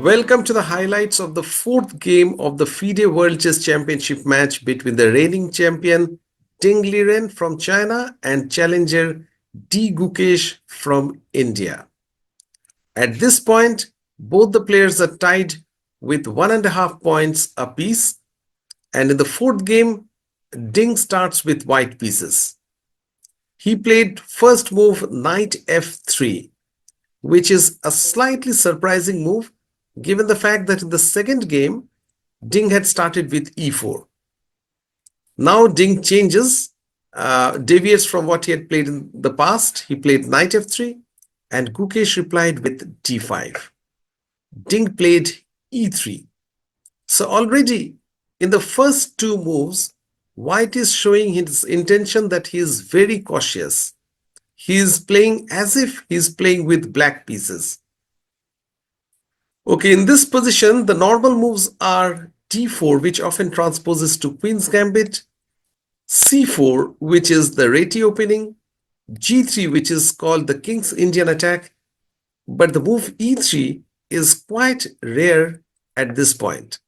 Welcome to the highlights of the fourth game of the Fide World Chess Championship match between the reigning champion Ding Liren from China and challenger Gukesh from India. At this point, both the players are tied with 1.5 points apiece, and in the fourth game, Ding starts with white pieces. He played first move knight f3, which is a slightly surprising move given the fact that in the second game, Ding had started with e4. Now Ding changes, deviates from what he had played in the past. He played knight f3 and Gukesh replied with d5. Ding played e3. So already in the first two moves, White is showing his intention that he is very cautious. He is playing as if he is playing with black pieces. Okay, in this position, the normal moves are d4, which often transposes to Queen's Gambit, c4, which is the Reti opening, g3, which is called the King's Indian attack, but the move e3 is quite rare at this point.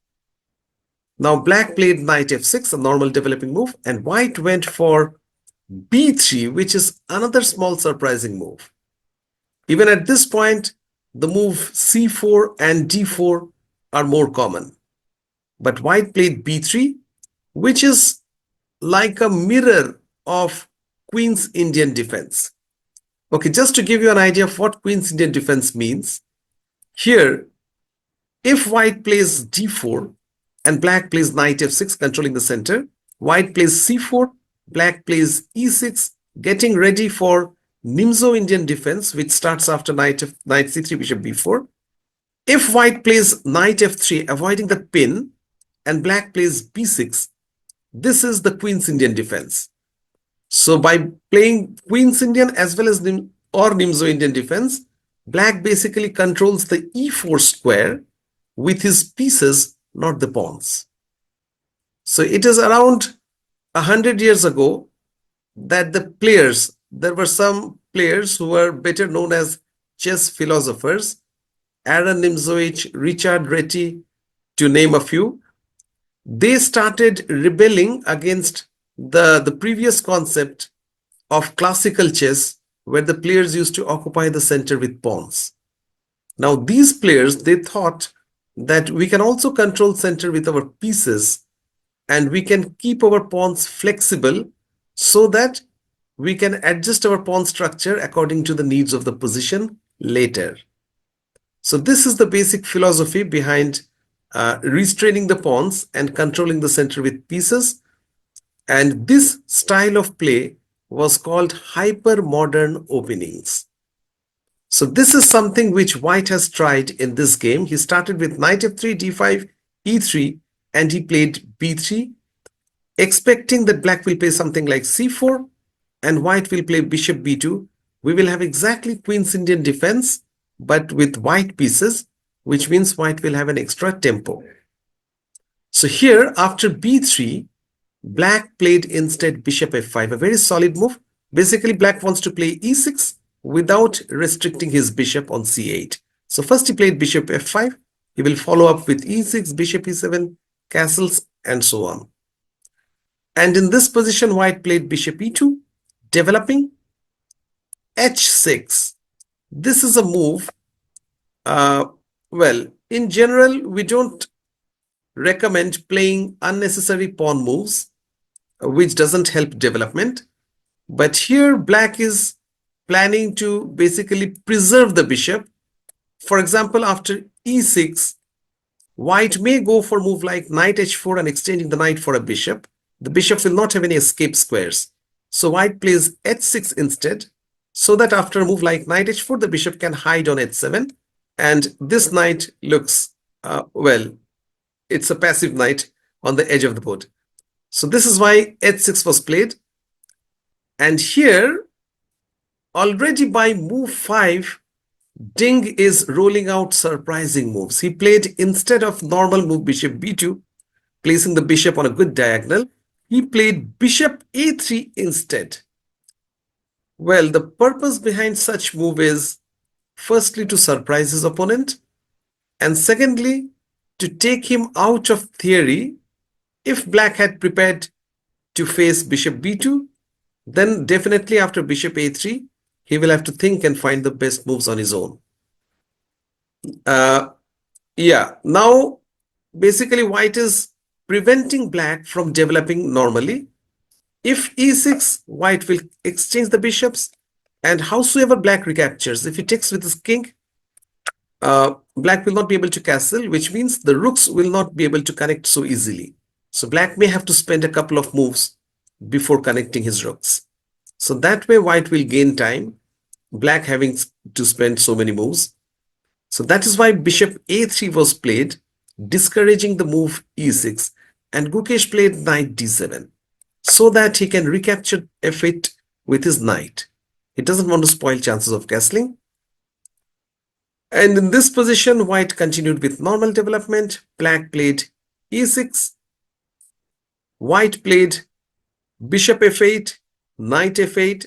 Now black played knight f6, a normal developing move, and white went for b3, which is another small surprising move. Even at this point, the move c4 and d4 are more common. But white played b3, which is like a mirror of Queen's Indian defense. Okay, just to give you an idea of what Queen's Indian defense means, here, if white plays d4 and black plays knight f6, controlling the center, white plays c4, black plays e6, getting ready for Nimzo Indian defense, which starts after knight c3, bishop b4. If white plays knight f3, avoiding the pin, and black plays b6, this is the Queen's Indian defense. So by playing Queen's Indian as well as Nimzo Indian defense, black basically controls the e4 square with his pieces, not the pawns. So it is around 100 years ago that there were some players who were better known as chess philosophers, Aaron Nimzowitsch, Richard Reti, to name a few. They started rebelling against the previous concept of classical chess, where the players used to occupy the center with pawns. Now these players, they thought that we can also control center with our pieces, and we can keep our pawns flexible so that we can adjust our pawn structure according to the needs of the position later. So this is the basic philosophy behind restraining the pawns and controlling the center with pieces. And this style of play was called hyper-modern openings. So this is something which White has tried in this game. He started with knight f3, d5, e3, and he played b3, expecting that black will play something like c4, and white will play bishop b2. We will have exactly Queen's Indian defense, but with white pieces, which means white will have an extra tempo. So here, after b3, black played instead bishop f5, a very solid move. Basically, black wants to play e6 without restricting his bishop on c8. So first he played bishop f5. He will follow up with e6, bishop e7, castles, and so on. And in this position, white played bishop e2, developing h6. This is a move. Well, in general, we don't recommend playing unnecessary pawn moves, which doesn't help development. But here, black is planning to basically preserve the bishop. For example, after e6, white may go for a move like knight h4 and exchanging the knight for a bishop. The bishop will not have any escape squares. So white plays h6 instead, so that after a move like knight h4, the bishop can hide on h7. And this knight looks, well, it's a passive knight on the edge of the board. So this is why h6 was played. And here, already by move 5, Ding is rolling out surprising moves. He played, instead of normal move bishop b2, placing the bishop on a good diagonal, he played bishop a3 instead. Well, the purpose behind such move is firstly to surprise his opponent, And secondly, to take him out of theory, if black had prepared to face bishop b2, then definitely after bishop a3, he will have to think and find the best moves on his own. Yeah, now basically white is preventing black from developing normally. If e6, white will exchange the bishops, and howsoever black recaptures, if he takes with his king, black will not be able to castle, which means the rooks will not be able to connect so easily. So black may have to spend a couple of moves before connecting his rooks. So that way white will gain time, black having to spend so many moves. So that is why bishop a3 was played, discouraging the move e6, and Gukesh played knight d7 so that he can recapture f8 with his knight. He doesn't want to spoil chances of castling. And in this position, white continued with normal development. Black played e6, white played bishop f8, knight f8,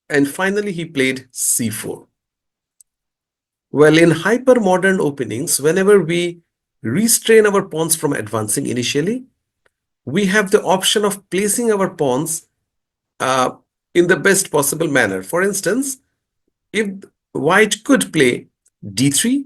and finally he played c4. Well, in hyper-modern openings, whenever we restrain our pawns from advancing initially, we have the option of placing our pawns in the best possible manner. For instance, if white could play d3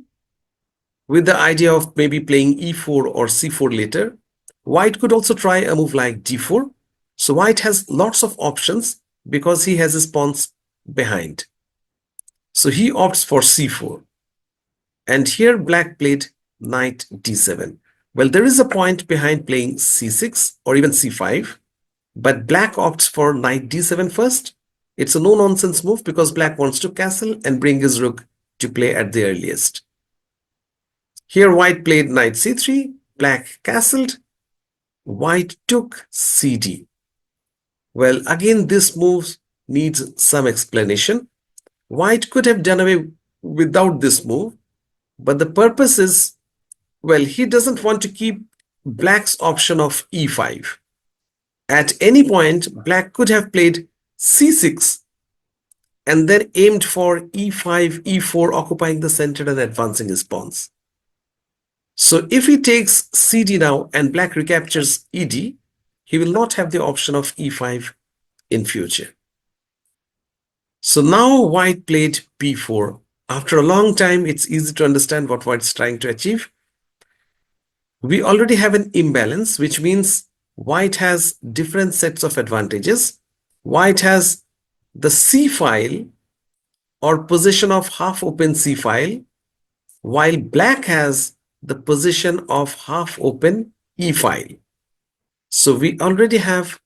with the idea of maybe playing e4 or c4 later, white could also try a move like d4. So white has lots of options because he has his pawns behind. So he opts for c4. And here black played knight d7. Well, there is a point behind playing c6 or even c5, but black opts for knight d7 first. It's a no-nonsense move because black wants to castle and bring his rook to play at the earliest. Here white played knight c3, black castled, white took cd. Well, again, this move needs some explanation. White could have done away without this move, but the purpose is, well, he doesn't want to keep black's option of e5. At any point, black could have played c6 and then aimed for e5, e4, occupying the center and advancing his pawns. So if he takes cd now and black recaptures ed, he will not have the option of e5 in future. So now white played b4. After a long time, it's easy to understand what white is trying to achieve. We already have an imbalance, which means white has different sets of advantages. White has the C file or position of half open C file, while black has the position of half open E file. So we already have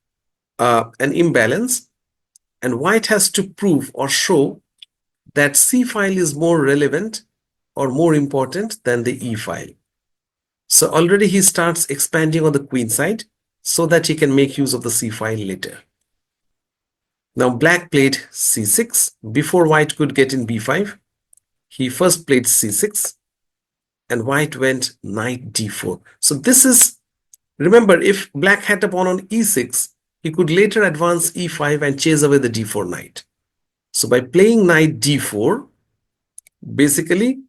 an imbalance, and white has to prove or show that C file is more relevant or more important than the E file. So already he starts expanding on the queen side so that he can make use of the C file later. Now black played C6. Before white could get in B5, he first played C6 and white went knight D4. So this is, remember, if black had a pawn on E6, he could later advance E5 and chase away the D4 knight. So by playing knight D4, basically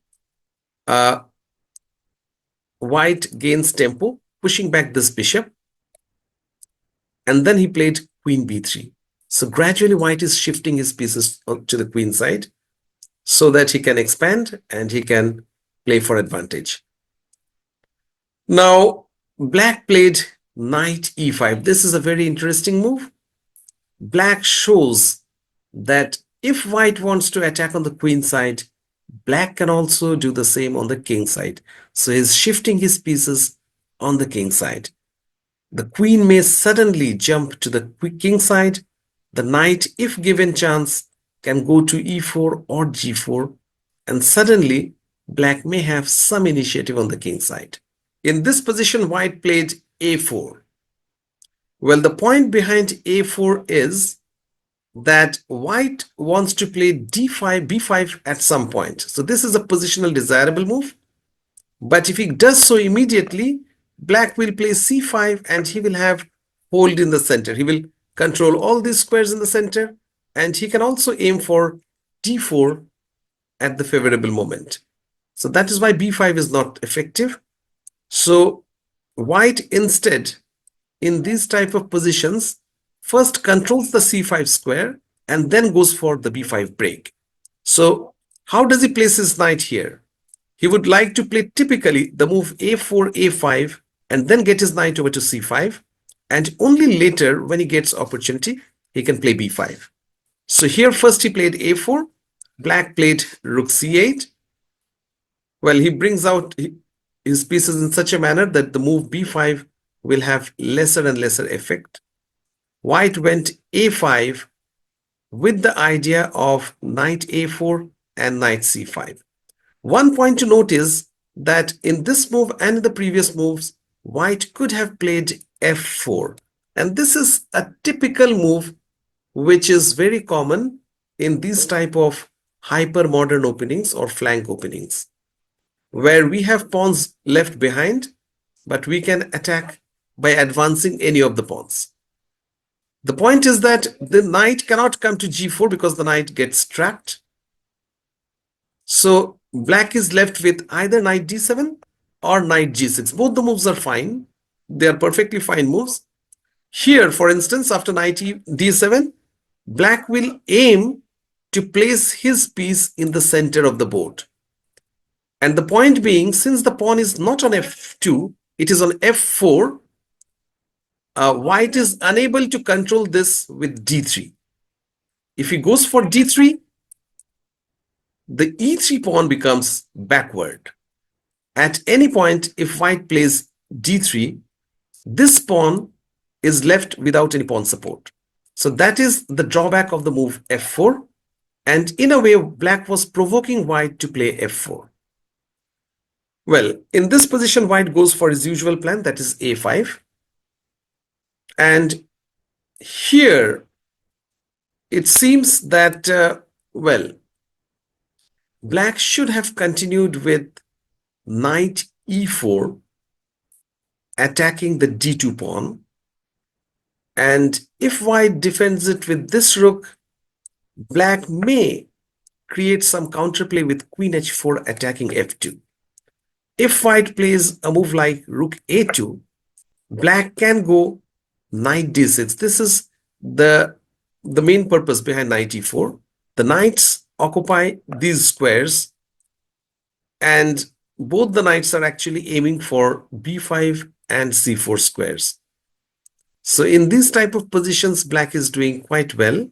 white gains tempo, pushing back this bishop, and then he played queen b3. So gradually white is shifting his pieces to the queen side so that he can expand and he can play for advantage. Now black played knight e5. This is a very interesting move. Black shows that if white wants to attack on the queen side, black can also do the same on the king side. So he's shifting his pieces on the king side. The queen may suddenly jump to the king side. The knight, if given chance, can go to e4 or g4, and suddenly black may have some initiative on the king side. In this position, white played a4. Well, the point behind a4 is that white wants to play d5, b5 at some point. So this is a positional desirable move. But if he does so immediately, black will play c5 and he will have hold in the center. He will control all these squares in the center, and he can also aim for d4 at the favorable moment. So that is why b5 is not effective. So white instead, in these type of positions, first controls the c5 square and then goes for the b5 break. So how does he place his knight here? He would like to play typically the move a4, a5 and then get his knight over to c5, and only later when he gets opportunity he can play b5. So here first he played a4, black played rook c8. Well, he brings out his pieces in such a manner that the move b5 will have lesser and lesser effect. White went a5 with the idea of knight a4 and knight c5. One point to note is that in this move and the previous moves, white could have played f4. And this is a typical move which is very common in these type of hyper modern openings or flank openings, where we have pawns left behind, but we can attack by advancing any of the pawns. The point is that the knight cannot come to g4 because the knight gets trapped. So black is left with either knight d7 or knight g6. Both the moves are fine. They are perfectly fine moves. Here, for instance, after knight d7, black will aim to place his piece in the center of the board. And the point being, since the pawn is not on f2, it is on f4, white is unable to control this with d3. If he goes for d3, the e3 pawn becomes backward. At any point, if white plays d3, this pawn is left without any pawn support. So that is the drawback of the move f4. And in a way, black was provoking white to play f4. Well, in this position, white goes for his usual plan, that is a5. And here, it seems that, well, black should have continued with knight e4, attacking the d2 pawn. And if white defends it with this rook, black may create some counterplay with queen h4 attacking f2. If white plays a move like rook a2, black can go knight d6. This is the main purpose behind knight e4. The knights occupy these squares, and both the knights are actually aiming for b5 and c4 squares. So in these type of positions, black is doing quite well.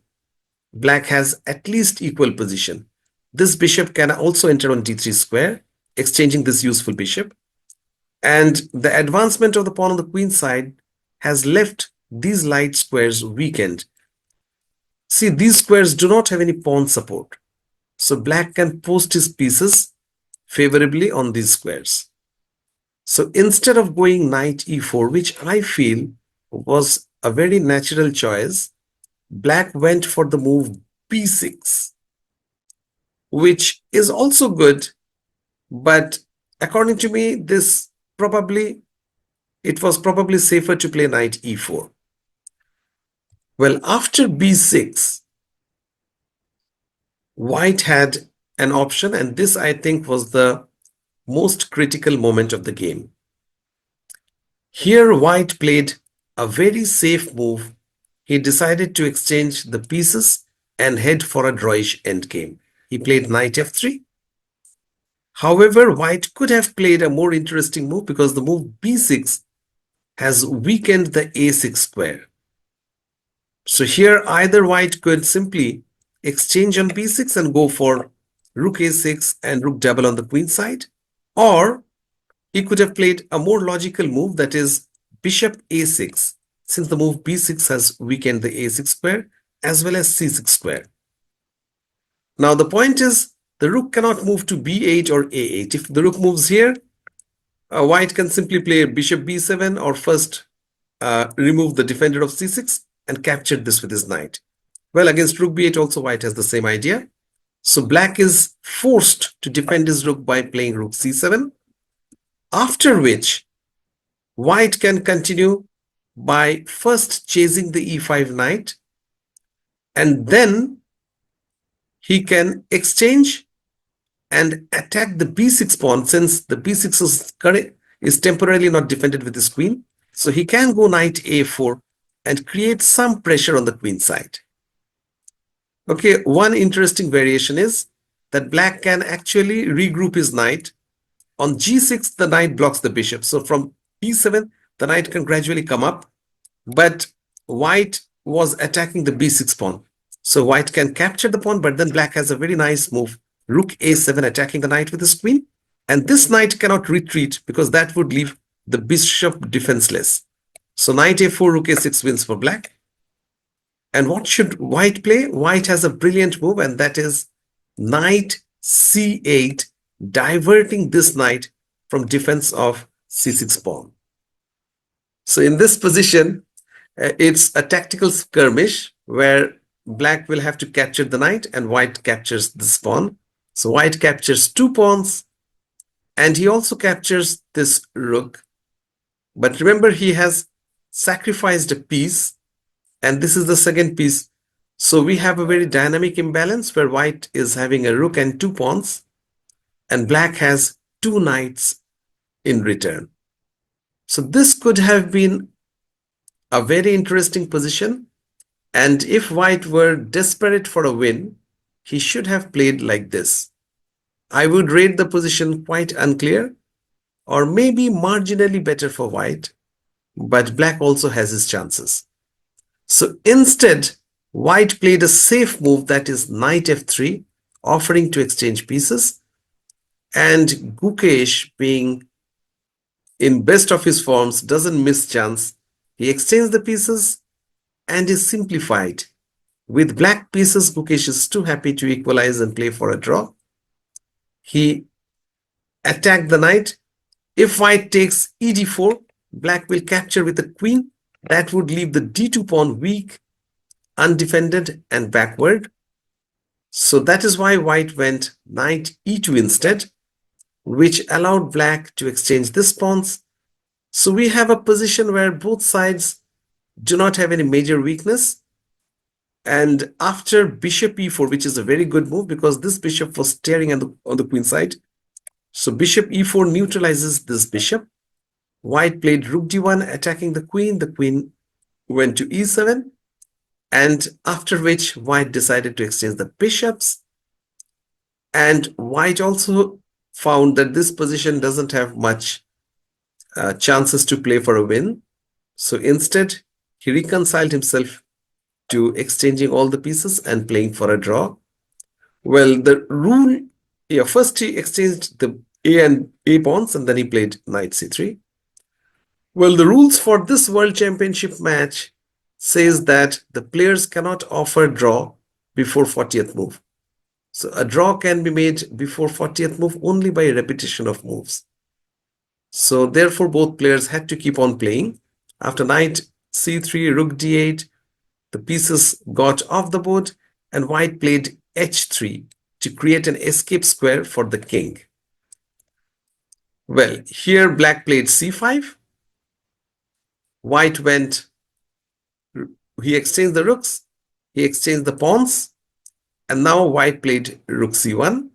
Black has at least equal position. This bishop can also enter on d3 square, exchanging this useful bishop. And the advancement of the pawn on the queen side has left these light squares weakened. See, these squares do not have any pawn support. So black can post his pieces favorably on these squares. So instead of going knight e4, which I feel was a very natural choice, black went for the move b6, which is also good, but according to me, it was probably safer to play knight e4. Well, after b6, white had an option, and this I think was the most critical moment of the game. Here, white played a very safe move. He decided to exchange the pieces and head for a drawish endgame. He played knight f3. However, white could have played a more interesting move because the move b6 has weakened the a6 square. So here either white could simply exchange on b6 and go for rook a6 and rook double on the queen side, or he could have played a more logical move, that is bishop a6, since the move b6 has weakened the a6 square as well as c6 square. Now the point is, the rook cannot move to b8 or a8. If the rook moves here, white can simply play bishop b7 or first remove the defender of c6 and capture this with his knight. Well, against rook b8 also white has the same idea. So black is forced to defend his rook by playing rook c7, after which white can continue by first chasing the e5 knight, and then he can exchange and attack the b6 pawn, since the b6 is temporarily not defended with his queen. So he can go knight a4 and create some pressure on the queen side. Okay, one interesting variation is that black can actually regroup his knight. On g6, the knight blocks the bishop. So from e7, the knight can gradually come up, but white was attacking the b6 pawn. So white can capture the pawn, but then black has a very nice move. Rook a7 attacking the knight with his queen. And this knight cannot retreat because that would leave the bishop defenseless. So knight a4, rook a6 wins for black. And what should white play? White has a brilliant move, and that is knight c8, diverting this knight from defense of c6 pawn. So in this position, it's a tactical skirmish where black will have to capture the knight and white captures this pawn. So white captures two pawns, and he also captures this rook. But remember, he has sacrificed a piece, and this is the second piece. So we have a very dynamic imbalance where white is having a rook and two pawns, and black has two knights in return. So this could have been a very interesting position. And if white were desperate for a win, he should have played like this. I would rate the position quite unclear, or maybe marginally better for white, but black also has his chances. So instead, white played a safe move, that is knight f3, offering to exchange pieces. And Gukesh, being in best of his forms, doesn't miss chance. He exchanges the pieces and is simplified. With black pieces, Gukesh is too happy to equalize and play for a draw. He attacked the knight. If white takes ed4, black will capture with the queen. That would leave the d2 pawn weak, undefended, and backward. So that is why white went knight e2 instead, which allowed black to exchange these pawns. So we have a position where both sides do not have any major weakness. And after bishop e4, which is a very good move because this bishop was staring on the queen side. So bishop e4 neutralizes this bishop. White played rook d1, attacking the queen. The queen went to e7. And after which white decided to exchange the bishops. And white also found that this position doesn't have much chances to play for a win. So instead, he reconciled himself to exchanging all the pieces and playing for a draw. Well, the rule, first he exchanged the A and A pawns, and then he played knight c3. Well, the rules for this World Championship match says that the players cannot offer draw before 40th move. So a draw can be made before 40th move only by repetition of moves. So therefore, both players had to keep on playing. After knight c3, rook d8, the pieces got off the board, and white played h3 to create an escape square for the king. Well, here black played c5. White went, he exchanged the rooks, he exchanged the pawns, and now white played rook c1.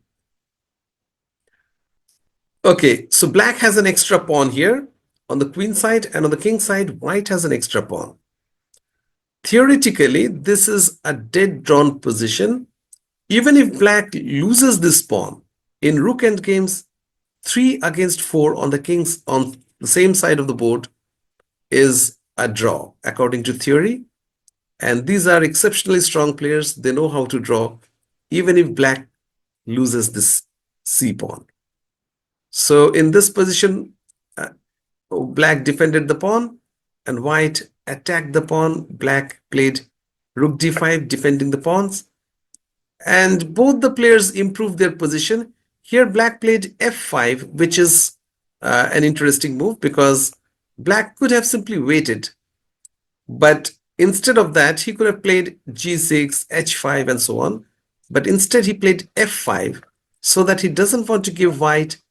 Okay, so black has an extra pawn here on the queen side, and on the king side, white has an extra pawn. Theoretically, this is a dead drawn position. Even if black loses this pawn, in rook endgames, 3 against 4 on the king's on the same side of the board is a draw according to theory. And these are exceptionally strong players. They know how to draw even if black loses this c pawn. So in this position, black defended the pawn and white attacked the pawn. Black played rook d5, defending the pawns. And both the players improved their position. Here black played f5, which is an interesting move because black could have simply waited. But instead of that, he could have played g6, h5, and so on. But instead, he played f5 so that he doesn't want to give white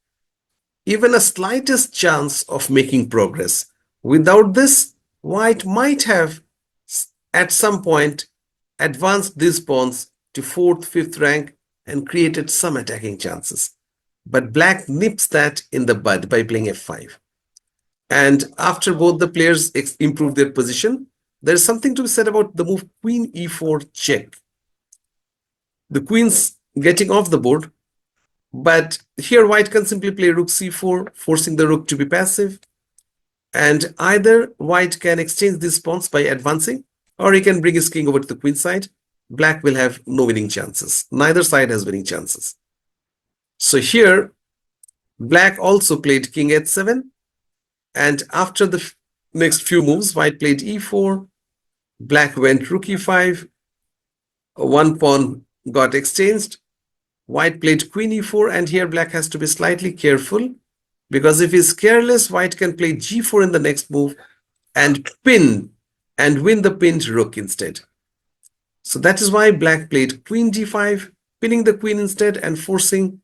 even a slightest chance of making progress. Without this, white might have at some point advanced these pawns to 4th, 5th rank and created some attacking chances. but black nips that in the bud by playing f5. And after both the players improve their position, there is something to be said about the move queen e4 check. The queen's getting off the board, but here white can simply play rook c4, forcing the rook to be passive. And either white can exchange these pawns by advancing, or he can bring his king over to the queen side. Black will have no winning chances. Neither side has winning chances. So here, black also played king h7. And after the next few moves, white played e4. Black went rook e5. One pawn got exchanged. White played queen e4. And here black has to be slightly careful, because if he's careless, white can play g4 in the next move and pin and win the pinned rook instead. So that is why black played queen d5, pinning the queen instead and forcing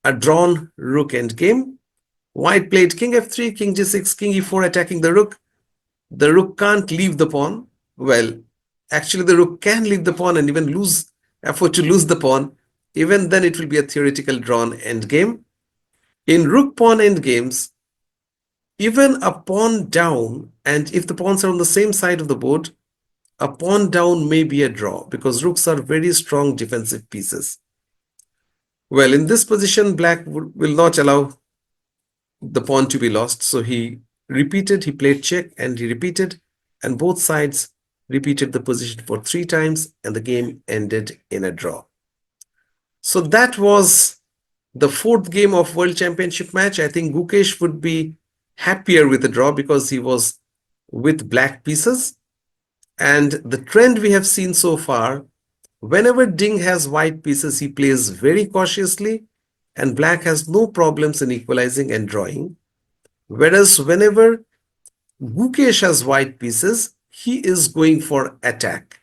a drawn rook endgame. White played king f3, king g6, king e4, attacking the rook. The rook can't leave the pawn. Well, actually the rook can leave the pawn and even lose effort to lose the pawn. Even then it will be a theoretical drawn endgame. In rook pawn endgames, even a pawn down, and if the pawns are on the same side of the board, a pawn down may be a draw, because rooks are very strong defensive pieces. Well, in this position, black will not allow the pawn to be lost. So he played check and he repeated, and both sides repeated the position for 3 times, and the game ended in a draw. So that was the 4th game of World Championship match. I think Gukesh would be happier with the draw because he was with black pieces. And the trend we have seen so far, whenever Ding has white pieces, he plays very cautiously, and black has no problems in equalizing and drawing. Whereas whenever Gukesh has white pieces, he is going for attack.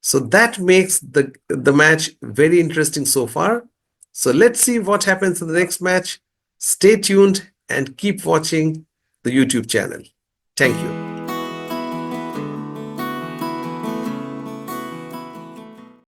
So that makes the match very interesting so far. So let's see what happens in the next match. Stay tuned and keep watching the YouTube channel. Thank you.